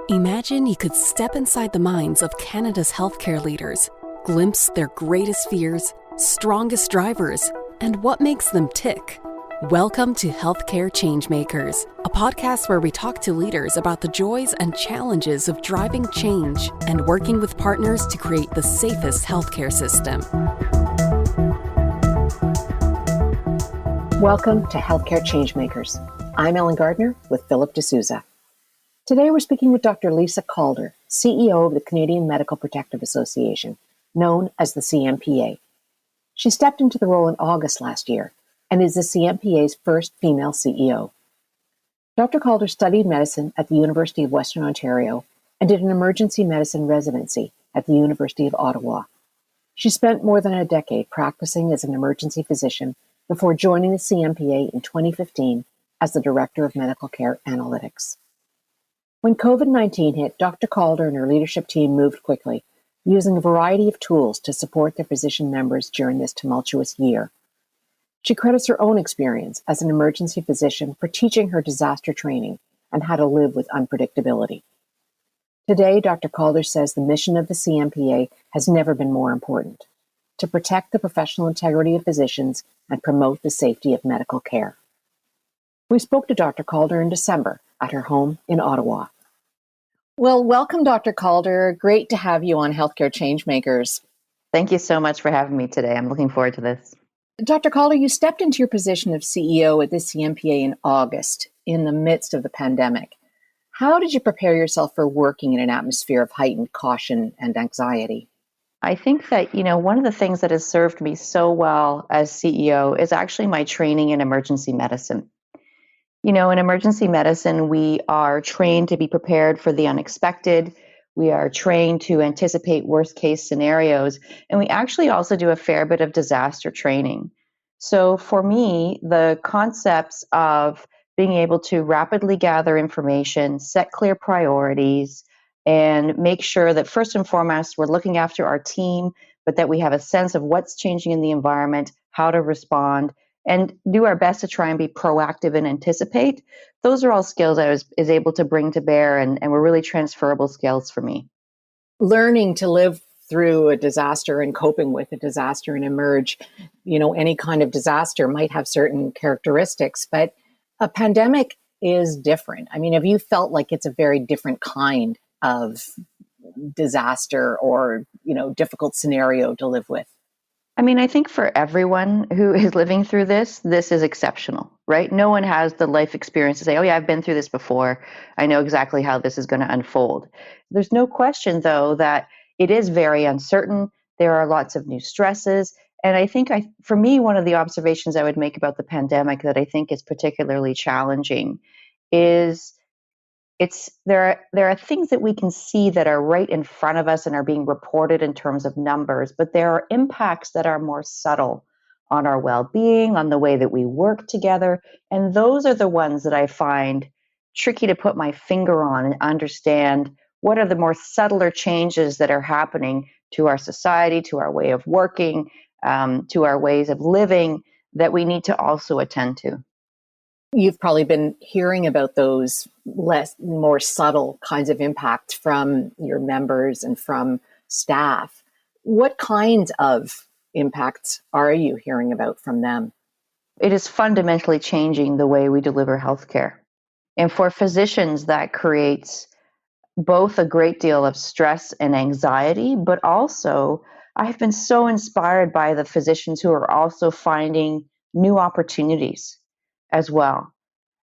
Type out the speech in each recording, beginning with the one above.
Imagine you could step inside the minds of Canada's healthcare leaders, glimpse their greatest fears, strongest drivers, and what makes them tick. Welcome to Healthcare Changemakers, a podcast where we talk to leaders about the joys and challenges of driving change and working with partners to create the safest healthcare system. Welcome to Healthcare Changemakers. I'm Ellen Gardner with Philip D'Souza. Today we're speaking with Dr. Lisa Calder, CEO of the Canadian Medical Protective Association, known as the CMPA. She stepped into the role in August last year and is the CMPA's first female CEO. Dr. Calder studied medicine at the University of Western Ontario and did an emergency medicine residency at the University of Ottawa. She spent more than a decade practicing as an emergency physician before joining the CMPA in 2015 as the Director of Medical Care Analytics. When COVID-19 hit, Dr. Calder and her leadership team moved quickly, using a variety of tools to support their physician members during this tumultuous year. She credits her own experience as an emergency physician for teaching her disaster training and how to live with unpredictability. Today, Dr. Calder says the mission of the CMPA has never been more important: to protect the professional integrity of physicians and promote the safety of medical care. We spoke to Dr. Calder in December at her home in Ottawa. Well, welcome, Dr. Calder. Great to have you on Healthcare Changemakers. Thank you so much for having me today. I'm looking forward to this. Dr. Calder, you stepped into your position of CEO at the CMPA in August in the midst of the pandemic. How did you prepare yourself for working in an atmosphere of heightened caution and anxiety? I think that, one of the things that has served me so well as CEO is actually my training in emergency medicine. In emergency medicine, we are trained to be prepared for the unexpected. We are trained to anticipate worst case scenarios. And we actually also do a fair bit of disaster training. So for me, the concepts of being able to rapidly gather information, set clear priorities, and make sure that first and foremost, we're looking after our team, but that we have a sense of what's changing in the environment, how to respond, and do our best to try and be proactive and anticipate. Those are all skills I was able to bring to bear and were really transferable skills for me. Learning to live through a disaster and coping with a disaster and emerge, any kind of disaster might have certain characteristics, but a pandemic is different. I mean, have you felt like it's a very different kind of disaster or, difficult scenario to live with? I think for everyone who is living through this is exceptional, right? No one has the life experience to say, oh yeah, I've been through this before. I know exactly how this is going to unfold. There's no question, though, that it is very uncertain. There are lots of new stresses. And I think for me, one of the observations I would make about the pandemic that I think is particularly challenging is there are things that we can see that are right in front of us and are being reported in terms of numbers, but there are impacts that are more subtle on our well-being, on the way that we work together. And those are the ones that I find tricky to put my finger on and understand what are the more subtler changes that are happening to our society, to our way of working, to our ways of living that we need to also attend to. You've probably been hearing about those more subtle kinds of impacts from your members and from staff. What kinds of impacts are you hearing about from them? It is fundamentally changing the way we deliver healthcare. And for physicians, that creates both a great deal of stress and anxiety, but also I've been so inspired by the physicians who are also finding new opportunities as well.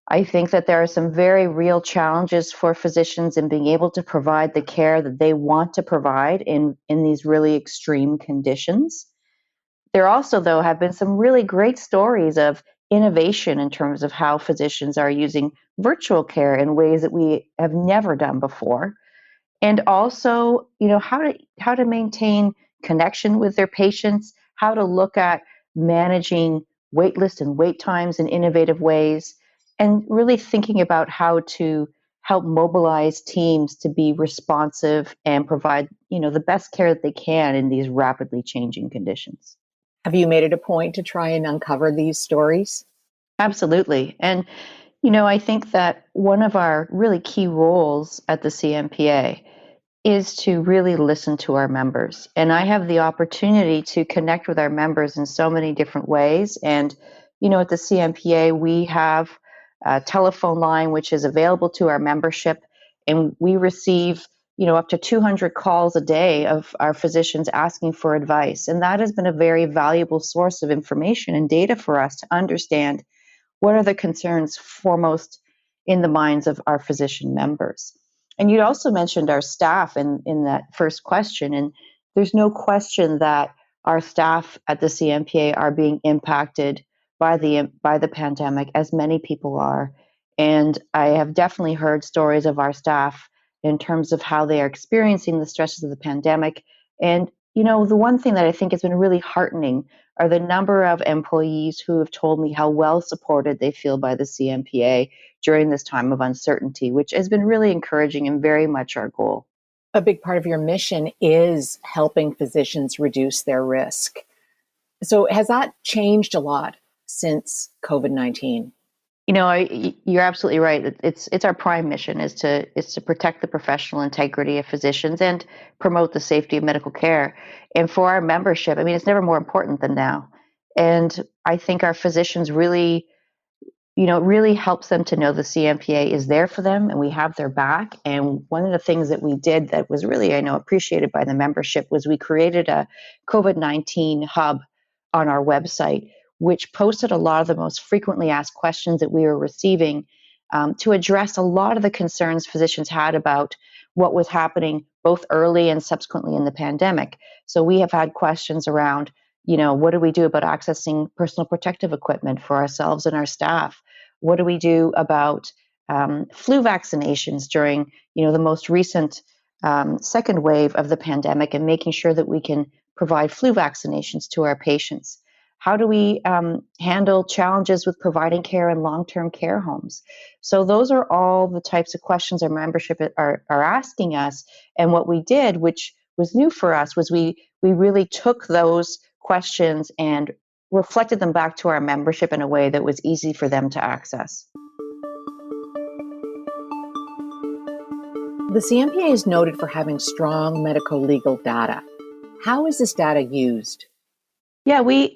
I think that there are some very real challenges for physicians in being able to provide the care that they want to provide in these really extreme conditions. There also, though, have been some really great stories of innovation in terms of how physicians are using virtual care in ways that we have never done before. And also, how to maintain connection with their patients, how to look at managing wait lists and wait times in innovative ways, and really thinking about how to help mobilize teams to be responsive and provide, the best care that they can in these rapidly changing conditions. Have you made it a point to try and uncover these stories? Absolutely. And I think that one of our really key roles at the CMPA is to really listen to our members. And I have the opportunity to connect with our members in so many different ways. And, at the CMPA, we have a telephone line which is available to our membership, and we receive, up to 200 calls a day of our physicians asking for advice. And that has been a very valuable source of information and data for us to understand what are the concerns foremost in the minds of our physician members. And you also mentioned our staff in that first question, and there's no question that our staff at the CMPA are being impacted by the pandemic, as many people are. And I have definitely heard stories of our staff in terms of how they are experiencing the stresses of the pandemic. And the one thing that I think has been really heartening are the number of employees who have told me how well supported they feel by the CMPA during this time of uncertainty, which has been really encouraging and very much our goal. A big part of your mission is helping physicians reduce their risk. So has that changed a lot since COVID-19? You're absolutely right. It's our prime mission is to protect the professional integrity of physicians and promote the safety of medical care. And for our membership, it's never more important than now. And I think our physicians really, it really helps them to know the CMPA is there for them and we have their back. And one of the things that we did that was really, I know, appreciated by the membership was we created a COVID-19 hub on our website, which posted a lot of the most frequently asked questions that we were receiving to address a lot of the concerns physicians had about what was happening both early and subsequently in the pandemic. So we have had questions around, what do we do about accessing personal protective equipment for ourselves and our staff? What do we do about flu vaccinations during, the most recent second wave of the pandemic, and making sure that we can provide flu vaccinations to our patients? How do we handle challenges with providing care in long-term care homes? So those are all the types of questions our membership are asking us. And what we did, which was new for us, was we really took those questions and reflected them back to our membership in a way that was easy for them to access. The CMPA is noted for having strong medical legal data. How is this data used? Yeah, we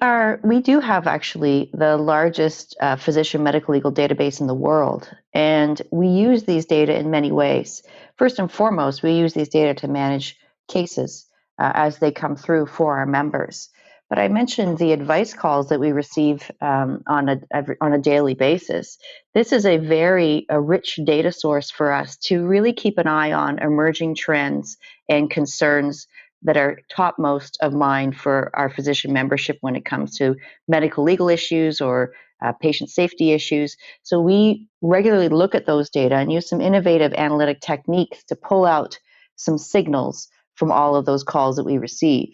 do have actually the largest physician medical legal database in the world, and we use these data in many ways. First and foremost, we use these data to manage cases as they come through for our members. But I mentioned the advice calls that we receive on a daily basis. This is a very rich data source for us to really keep an eye on emerging trends and concerns that are topmost of mind for our physician membership when it comes to medical legal issues or patient safety issues. So we regularly look at those data and use some innovative analytic techniques to pull out some signals from all of those calls that we receive.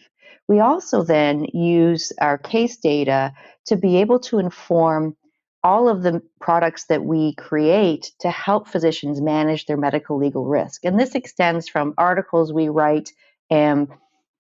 We also then use our case data to be able to inform all of the products that we create to help physicians manage their medical legal risk. And this extends from articles we write and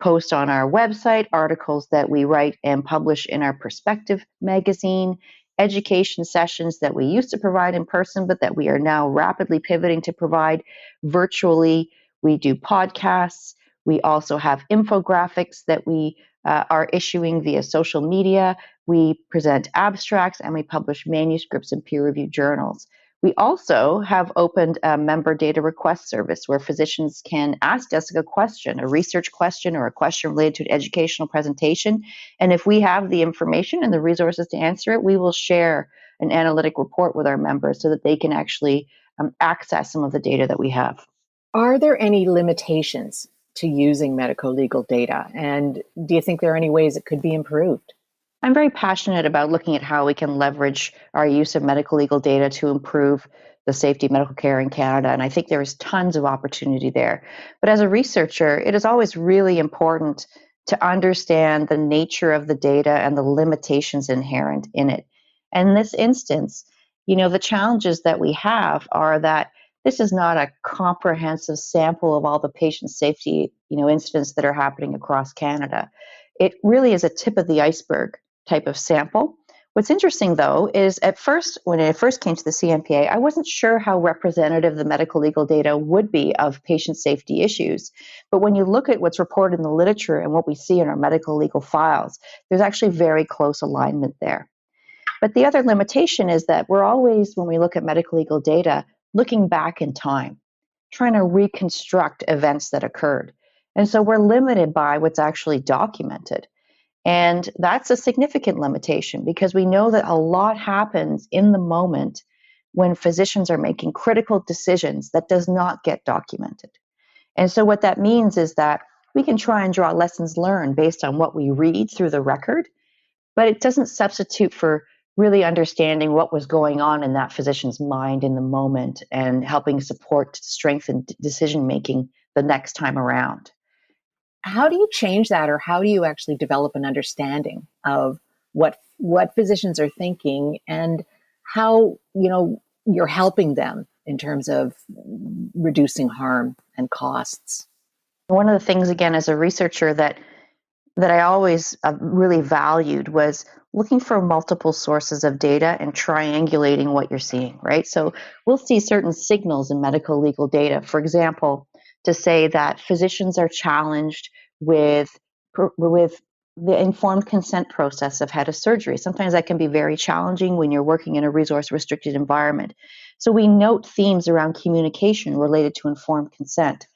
post on our website, articles that we write and publish in our Perspective magazine, education sessions that we used to provide in person, but that we are now rapidly pivoting to provide virtually. We do podcasts. We also have infographics that we are issuing via social media. We present abstracts and we publish manuscripts in peer-reviewed journals. We also have opened a member data request service where physicians can ask us a question, a research question or a question related to an educational presentation. And if we have the information and the resources to answer it, we will share an analytic report with our members so that they can actually access some of the data that we have. Are there any limitations to using medical legal data? And do you think there are any ways it could be improved? I'm very passionate about looking at how we can leverage our use of medical legal data to improve the safety of medical care in Canada. And I think there is tons of opportunity there. But as a researcher, it is always really important to understand the nature of the data and the limitations inherent in it. And in this instance, the challenges that we have are that this is not a comprehensive sample of all the patient safety, incidents that are happening across Canada. It really is a tip of the iceberg type of sample. What's interesting, though, is at first, when it first came to the CMPA, I wasn't sure how representative the medical legal data would be of patient safety issues. But when you look at what's reported in the literature and what we see in our medical legal files, there's actually very close alignment there. But the other limitation is that we're always, when we look at medical legal data, looking back in time, trying to reconstruct events that occurred. And so we're limited by what's actually documented. And that's a significant limitation because we know that a lot happens in the moment when physicians are making critical decisions that does not get documented. And so what that means is that we can try and draw lessons learned based on what we read through the record, but it doesn't substitute for really understanding what was going on in that physician's mind in the moment and helping support strengthen decision making the next time around. How do you change that, or how do you actually develop an understanding of what physicians are thinking and how you're helping them in terms of reducing harm and costs? One of the things, again, as a researcher that I always really valued was looking for multiple sources of data and triangulating what you're seeing, right? So we'll see certain signals in medical legal data. For example, to say that physicians are challenged with the informed consent process of head of surgery. Sometimes that can be very challenging when you're working in a resource restricted environment. So we note themes around communication related to informed consent.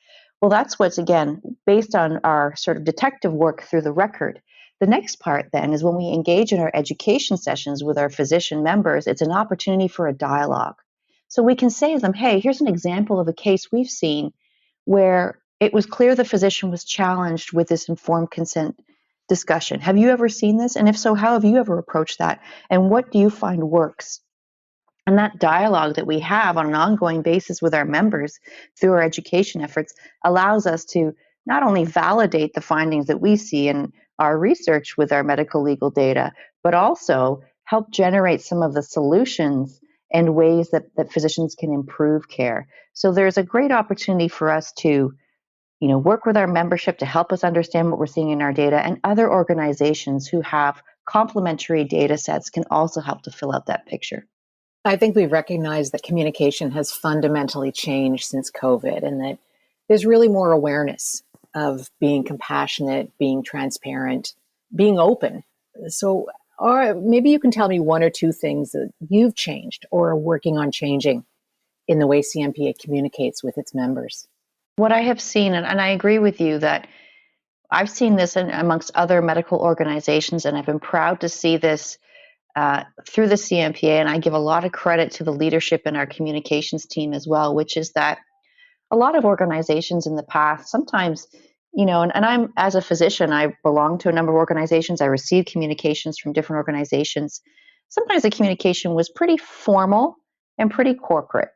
Well, that's what's, again, based on our sort of detective work through the record. The next part then is when we engage in our education sessions with our physician members, it's an opportunity for a dialogue. So we can say to them, hey, here's an example of a case we've seen where it was clear the physician was challenged with this informed consent discussion. Have you ever seen this? And if so, how have you ever approached that? And what do you find works? And that dialogue that we have on an ongoing basis with our members through our education efforts allows us to not only validate the findings that we see in our research with our medical legal data, but also help generate some of the solutions and ways that physicians can improve care. So there's a great opportunity for us to work with our membership to help us understand what we're seeing in our data, and other organizations who have complementary data sets can also help to fill out that picture. I think we've recognized that communication has fundamentally changed since COVID, and that there's really more awareness of being compassionate, being transparent, being open. So, or maybe you can tell me one or two things that you've changed or are working on changing in the way CMPA communicates with its members. What I have seen, and I agree with you that I've seen this amongst other medical organizations, and I've been proud to see this through the CMPA, and I give a lot of credit to the leadership in our communications team as well, which is that a lot of organizations in the past, sometimes, and I'm, as a physician, I belong to a number of organizations. I receive communications from different organizations. Sometimes the communication was pretty formal and pretty corporate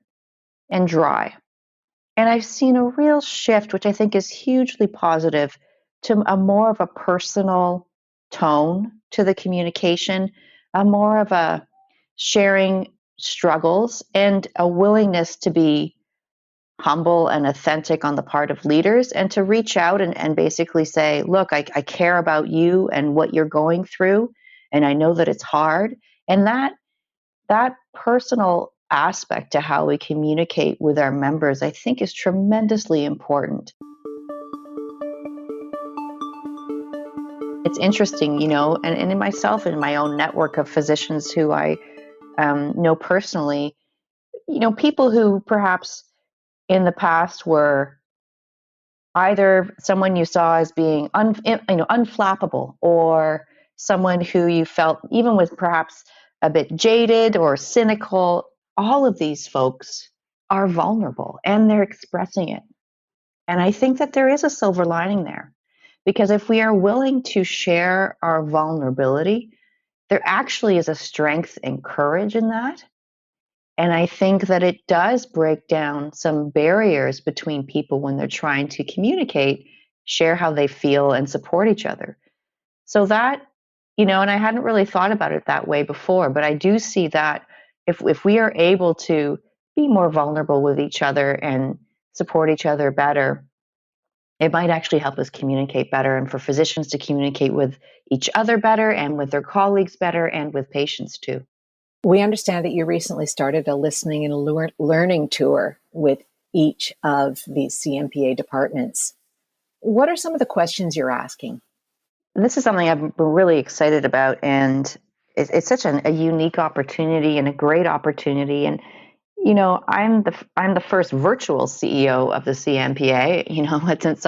and dry. And I've seen a real shift, which I think is hugely positive, to a more of a personal tone to the communication, a more of a sharing struggles and a willingness to be humble and authentic on the part of leaders, and to reach out and basically say, look, I care about you and what you're going through, and I know that it's hard. And that personal aspect to how we communicate with our members, I think, is tremendously important. It's interesting, and in myself, in my own network of physicians who I know personally, people who perhaps in the past were either someone you saw as being unflappable, or someone who you felt even was perhaps a bit jaded or cynical. All of these folks are vulnerable and they're expressing it. And I think that there is a silver lining there, because if we are willing to share our vulnerability, there actually is a strength and courage in that. And I think that it does break down some barriers between people when they're trying to communicate, share how they feel, and support each other. So that, and I hadn't really thought about it that way before, but I do see that if we are able to be more vulnerable with each other and support each other better, it might actually help us communicate better, and for physicians to communicate with each other better and with their colleagues better and with patients too. We understand that you recently started a listening and learning tour with each of these CMPA departments. What are some of the questions you're asking? This is something I'm really excited about, and it's such a unique opportunity and a great opportunity. And I'm the first virtual CEO of the CMPA. Since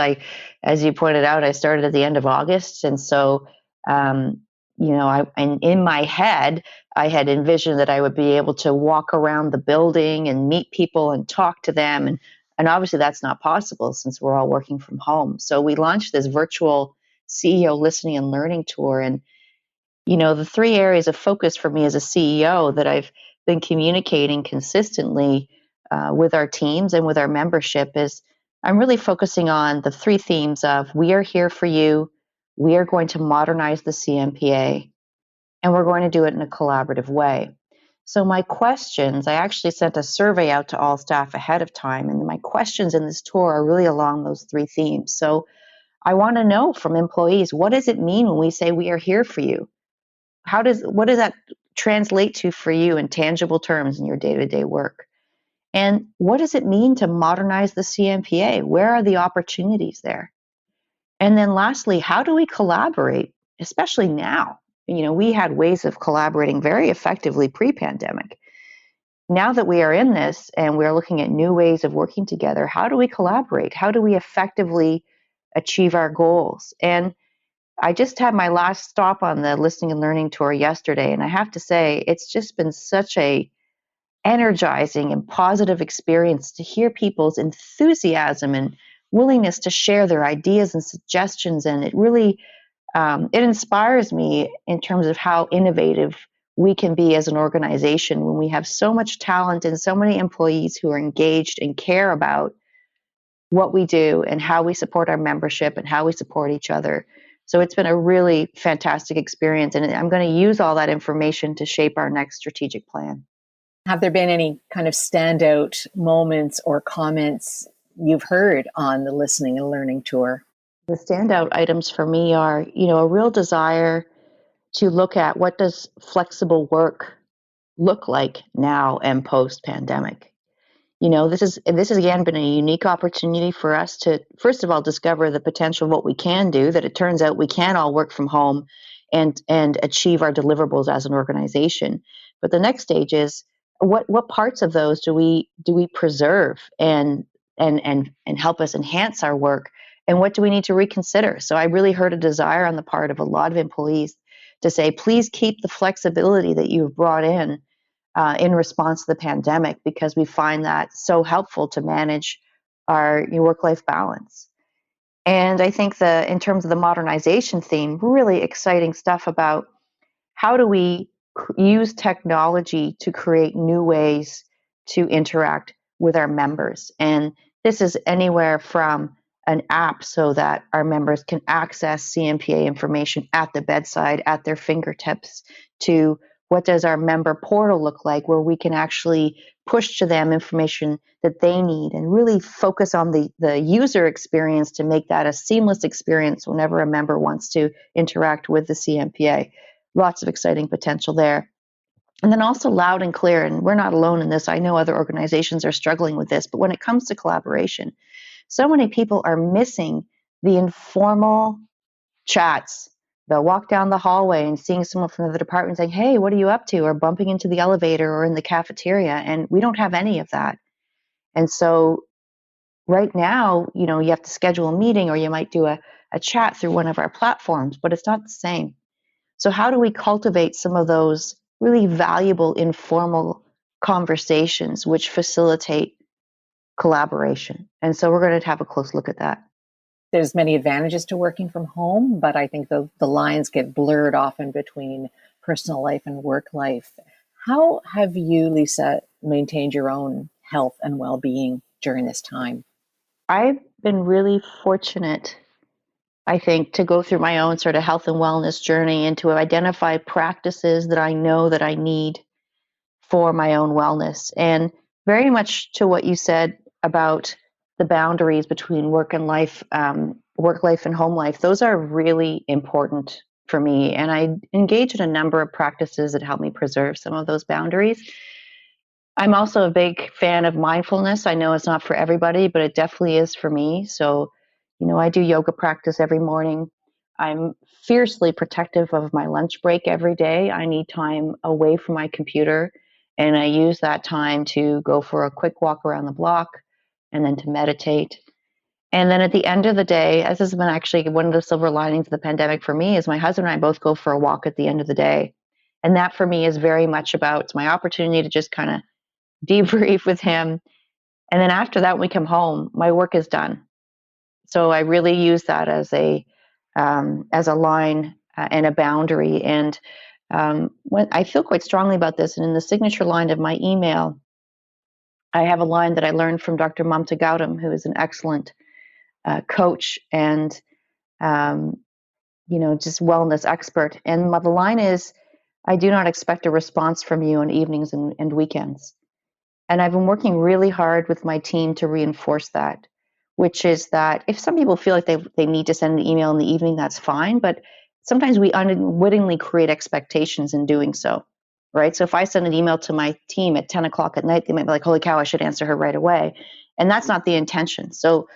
as you pointed out, I started at the end of August, and so and in my head, I had envisioned that I would be able to walk around the building and meet people and talk to them, and obviously that's not possible since we're all working from home. So we launched this virtual CEO listening and learning tour, and the three areas of focus for me as a CEO that I've been communicating consistently with our teams and with our membership is I'm really focusing on the three themes of we are here for you, we are going to modernize the CMPA, and we're going to do it in a collaborative way. So my questions, I actually sent a survey out to all staff ahead of time, and my questions in this tour are really along those three themes. So I want to know from employees, what does it mean when we say we are here for you? What does that translate to for you in tangible terms in your day-to-day work? And what does it mean to modernize the CMPA? Where are the opportunities there? And then lastly, how do we collaborate, especially now? We had ways of collaborating very effectively pre-pandemic. Now that we are in this and we're looking at new ways of working together, how do we collaborate? How do we effectively achieve our goals? And I just had my last stop on the listening and learning tour yesterday, and I have to say it's just been such a energizing and positive experience to hear people's enthusiasm and willingness to share their ideas and suggestions, and it really it inspires me in terms of how innovative we can be as an organization when we have so much talent and so many employees who are engaged and care about what we do and how we support our membership and how we support each other. So it's been a really fantastic experience, and I'm going to use all that information to shape our next strategic plan. Have there been any kind of standout moments or comments you've heard on the listening and learning tour? The standout items for me are, a real desire to look at what does flexible work look like now and post-pandemic. This has again been a unique opportunity for us to, first of all, discover the potential of what we can do, that it turns out we can all work from home and achieve our deliverables as an organization. But the next stage is what parts of those do we preserve and help us enhance our work, and what do we need to reconsider? So I really heard a desire on the part of a lot of employees to say, please keep the flexibility that you've brought in response to the pandemic, because we find that so helpful to manage our work-life balance. And I think in terms of the modernization theme, really exciting stuff about how do we use technology to create new ways to interact with our members. And this is anywhere from an app so that our members can access CMPA information at the bedside, at their fingertips, to what does our member portal look like, where we can actually push to them information that they need and really focus on the user experience to make that a seamless experience whenever a member wants to interact with the CMPA. Lots of exciting potential there. And then also loud and clear, and we're not alone in this. I know other organizations are struggling with this, but when it comes to collaboration, so many people are missing the informal chats. They'll walk down the hallway and seeing someone from the department saying, hey, what are you up to? Or bumping into the elevator or in the cafeteria. And we don't have any of that. And so right now, you have to schedule a meeting, or you might do a chat through one of our platforms, but it's not the same. So how do we cultivate some of those really valuable informal conversations which facilitate collaboration? And so we're going to have a close look at that. There's many advantages to working from home, but I think the lines get blurred often between personal life and work life. How have you, Lisa, maintained your own health and well-being during this time? I've been really fortunate, I think, to go through my own sort of health and wellness journey and to identify practices that I know that I need for my own wellness. And very much to what you said about the boundaries between work and life, work life and home life, those are really important for me. And I engage in a number of practices that help me preserve some of those boundaries. I'm also a big fan of mindfulness. I know it's not for everybody, but it definitely is for me. So, I do yoga practice every morning. I'm fiercely protective of my lunch break every day. I need time away from my computer, and I use that time to go for a quick walk around the block and then to meditate. And then at the end of the day, this has been actually one of the silver linings of the pandemic for me, is my husband and I both go for a walk at the end of the day. And that for me is very much about, it's my opportunity to just kind of debrief with him. And then after that, when we come home, my work is done. So I really use that as a line and a boundary. And when I feel quite strongly about this, and in the signature line of my email, I have a line that I learned from Dr. Mamta Gautam, who is an excellent coach and um, just wellness expert. And the line is, "I do not expect a response from you on evenings and weekends." And I've been working really hard with my team to reinforce that, which is that if some people feel like they need to send an email in the evening, that's fine. But sometimes we unwittingly create expectations in doing so, right? So if I send an email to my team at 10 o'clock at night, they might be like, holy cow, I should answer her right away. And that's not the intention. So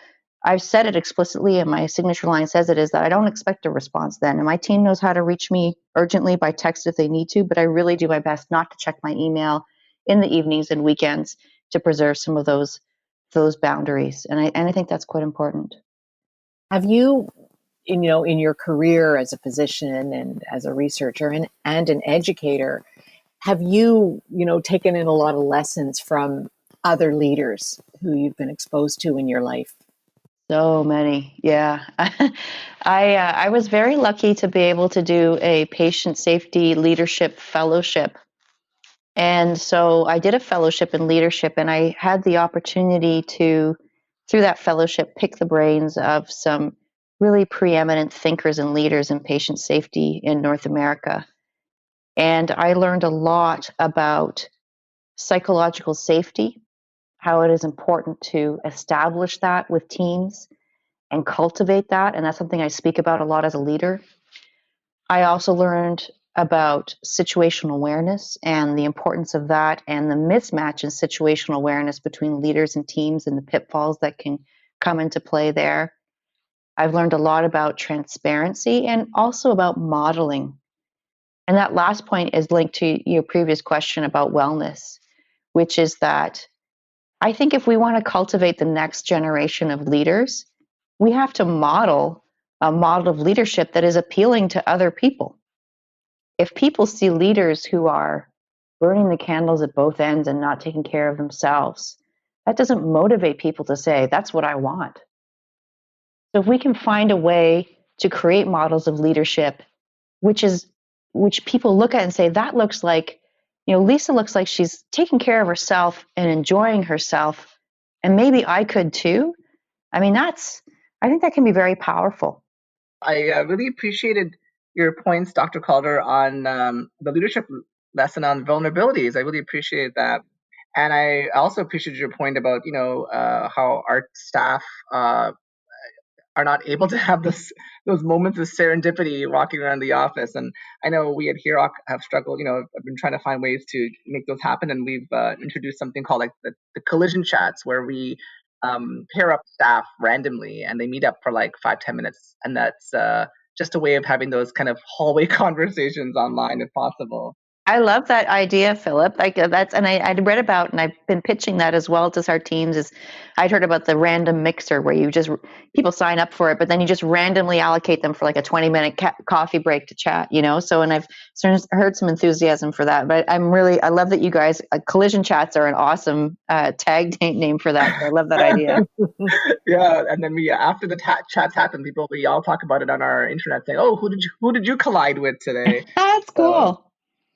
I've said it explicitly, and my signature line says it, is that I don't expect a response then. And my team knows how to reach me urgently by text if they need to, but I really do my best not to check my email in the evenings and weekends to preserve some of those boundaries. And I think that's quite important. Have you, in your career as a physician and as a researcher and an educator, have you, taken in a lot of lessons from other leaders who you've been exposed to in your life? So many, yeah. I was very lucky to be able to do a patient safety leadership fellowship. And so I did a fellowship in leadership, and I had the opportunity to, through that fellowship, pick the brains of some really preeminent thinkers and leaders in patient safety in North America. And I learned a lot about psychological safety, how it is important to establish that with teams and cultivate that. And that's something I speak about a lot as a leader. I also learned about situational awareness and the importance of that, and the mismatch in situational awareness between leaders and teams and the pitfalls that can come into play there. I've learned a lot about transparency and also about modeling. And that last point is linked to your previous question about wellness, which is that I think if we want to cultivate the next generation of leaders, we have to model a model of leadership that is appealing to other people. If people see leaders who are burning the candles at both ends and not taking care of themselves, that doesn't motivate people to say, that's what I want. So if we can find a way to create models of leadership, which is which people look at and say, that looks like, Lisa looks like she's taking care of herself and enjoying herself, and maybe I could too. I mean, I think that can be very powerful. I really appreciated your points, Dr. Calder, on the leadership lesson on vulnerabilities. I really appreciate that. And I also appreciated your point about, how our staff are not able to have those moments of serendipity walking around the office. And I know we at HEROC have struggled, I've been trying to find ways to make those happen. And we've introduced something called like the collision chats, where we pair up staff randomly and they meet up for like 5-10 minutes. And that's just a way of having those kind of hallway conversations online if possible. I love that idea, Philip. Like and I'd read about, and I've been pitching that as well to our teams. Is I'd heard about the random mixer, where people sign up for it, but then you just randomly allocate them for like a 20-minute coffee break to chat. So, and I've heard some enthusiasm for that. But I love that you guys, collision chats are an awesome tag name for that. I love that idea. Yeah, and then after the chats happen, we all talk about it on our internet, saying, "Oh, who did you collide with today?" That's cool.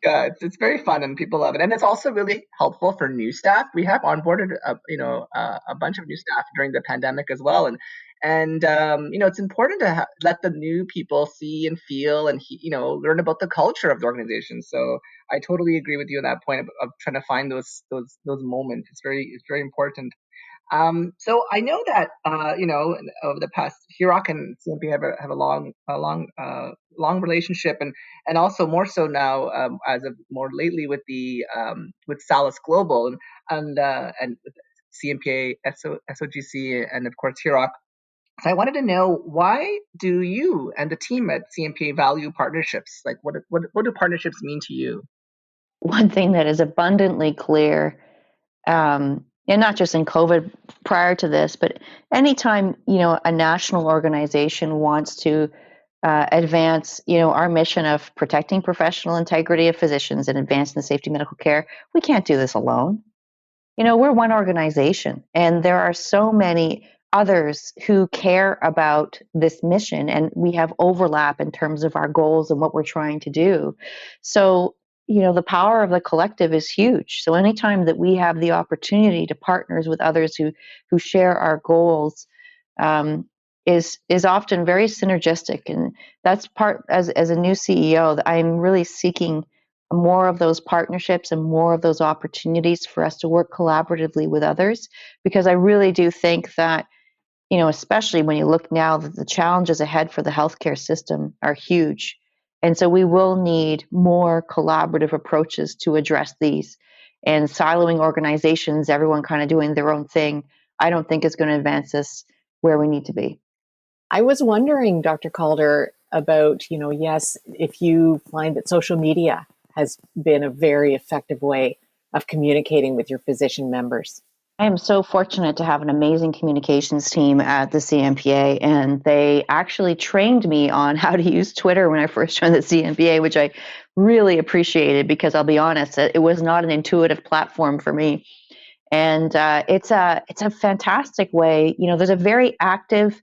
Yeah, it's very fun and people love it, and it's also really helpful for new staff. We have onboarded a bunch of new staff during the pandemic as well, and it's important to let the new people see and feel and learn about the culture of the organization. So I totally agree with you on that point of trying to find those moments. It's very important. So I know that over the past, HIROC and CMP have a long relationship, and also more so now, as of more lately with the with Salus Global and with CMPA, SOGC, and of course HIROC. So I wanted to know, why do you and the team at CMPA value partnerships? Like, what do partnerships mean to you? One thing that is abundantly clear, and not just in COVID, prior to this, but anytime a national organization wants to advance our mission of protecting professional integrity of physicians and advancing the safety of medical care, we can't do this alone. We're one organization, and there are so many others who care about this mission, and we have overlap in terms of our goals and what we're trying to do. So, the power of the collective is huge. So anytime that we have the opportunity to partners with others who share our goals, um, is often very synergistic, and that's part, as a new CEO, that I'm really seeking more of those partnerships and more of those opportunities for us to work collaboratively with others, because I really do think that, especially when you look now, that the challenges ahead for the healthcare system are huge. And so we will need more collaborative approaches to address these. And siloing organizations, everyone kind of doing their own thing, I don't think is going to advance us where we need to be. I was wondering, Dr. Calder, about, yes, if you find that social media has been a very effective way of communicating with your physician members. I am so fortunate to have an amazing communications team at the CMPA, and they actually trained me on how to use Twitter when I first joined the CMPA, which I really appreciated, because I'll be honest, it was not an intuitive platform for me. And it's a fantastic way. There's a very active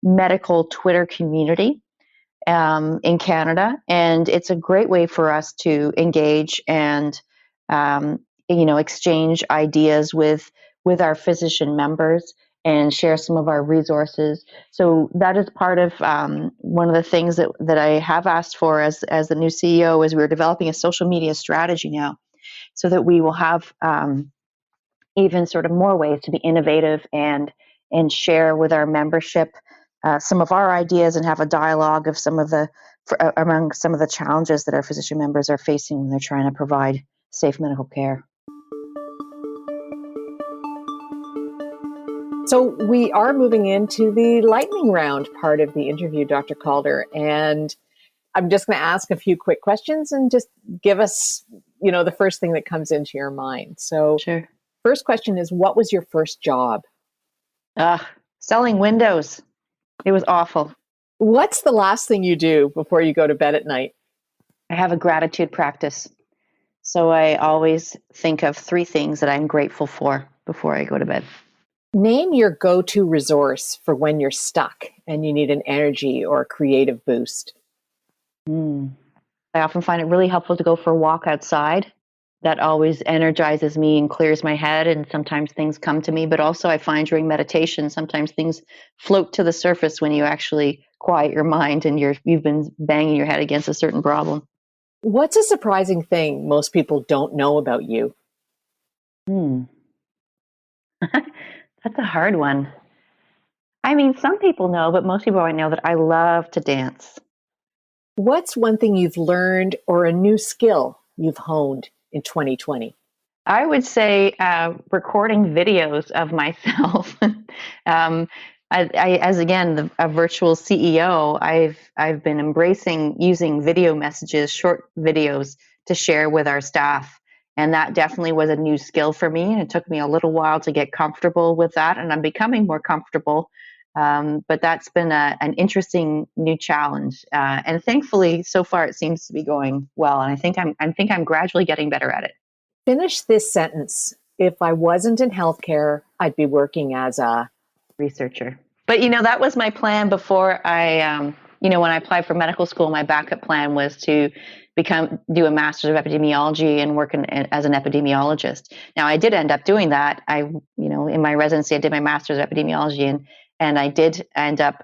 medical Twitter community in Canada, and it's a great way for us to engage and exchange ideas with our physician members and share some of our resources. So that is part of one of the things that I have asked for as the new CEO, is we're developing a social media strategy now, so that we will have even sort of more ways to be innovative and share with our membership some of our ideas, and have a dialogue of among some of the challenges that our physician members are facing when they're trying to provide safe medical care. So we are moving into the lightning round part of the interview, Dr. Calder, and I'm just going to ask a few quick questions and just give us, the first thing that comes into your mind. So, Sure. First question is, what was your first job? Selling windows. It was awful. What's the last thing you do before you go to bed at night? I have a gratitude practice. So I always think of 3 things that I'm grateful for before I go to bed. Name your go-to resource for when you're stuck and you need an energy or a creative boost. I often find it really helpful to go for a walk outside. That always energizes me and clears my head, and sometimes things come to me. But also I find during meditation, sometimes things float to the surface when you actually quiet your mind and you've been banging your head against a certain problem. What's a surprising thing most people don't know about you? That's a hard one. I mean, some people know, but most people might know that I love to dance. What's one thing you've learned or a new skill you've honed in 2020? I would say recording videos of myself. As again, a virtual CEO, I've been embracing using video messages, short videos, to share with our staff, and that definitely was a new skill for me. And it took me a little while to get comfortable with that, and I'm becoming more comfortable. But that's been an interesting new challenge, and thankfully, so far it seems to be going well. And I think I'm gradually getting better at it. Finish this sentence. If I wasn't in healthcare, I'd be working as a researcher. But that was my plan before I, when I applied for medical school, my backup plan was to do a master's of epidemiology and work as an epidemiologist. Now I did end up doing that. In my residency, I did my master's of epidemiology, and I did end up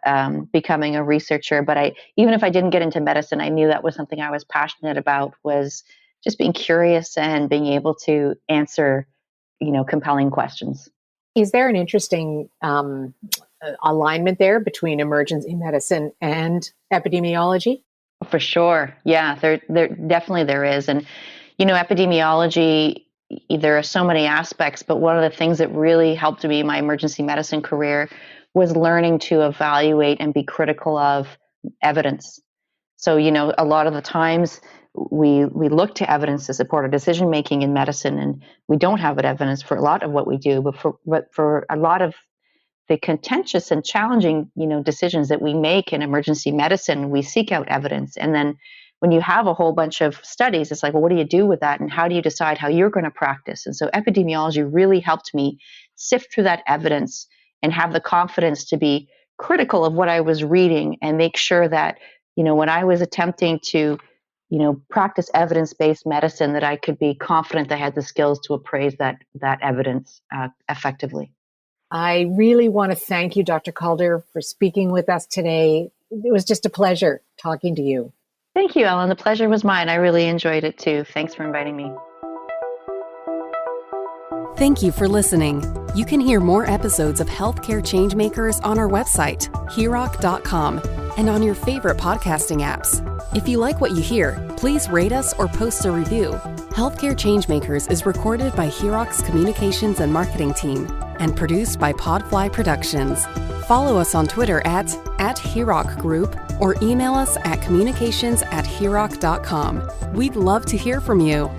becoming a researcher. But even if I didn't get into medicine, I knew that was something I was passionate about, was just being curious and being able to answer, compelling questions. Is there an interesting alignment there between emergency medicine and epidemiology? For sure. Yeah, there definitely there is. And, epidemiology, there are so many aspects, but one of the things that really helped me in my emergency medicine career was learning to evaluate and be critical of evidence. So, a lot of the times we look to evidence to support our decision making in medicine, and we don't have evidence for a lot of what we do, but for a lot of the contentious and challenging, decisions that we make in emergency medicine, we seek out evidence. And then when you have a whole bunch of studies, it's like, well, what do you do with that? And how do you decide how you're going to practice? And so epidemiology really helped me sift through that evidence and have the confidence to be critical of what I was reading and make sure that, when I was attempting to, practice evidence-based medicine, that I could be confident that I had the skills to appraise that evidence effectively. I really want to thank you, Dr. Calder, for speaking with us today. It was just a pleasure talking to you. Thank you, Ellen. The pleasure was mine. I really enjoyed it too. Thanks for inviting me. Thank you for listening. You can hear more episodes of Healthcare Changemakers on our website, heroc.com, and on your favorite podcasting apps. If you like what you hear, please rate us or post a review. Healthcare Changemakers is recorded by HEROC's communications and marketing team and produced by Podfly Productions. Follow us on Twitter at HEROC Group or email us at communications@heroc.com. We'd love to hear from you.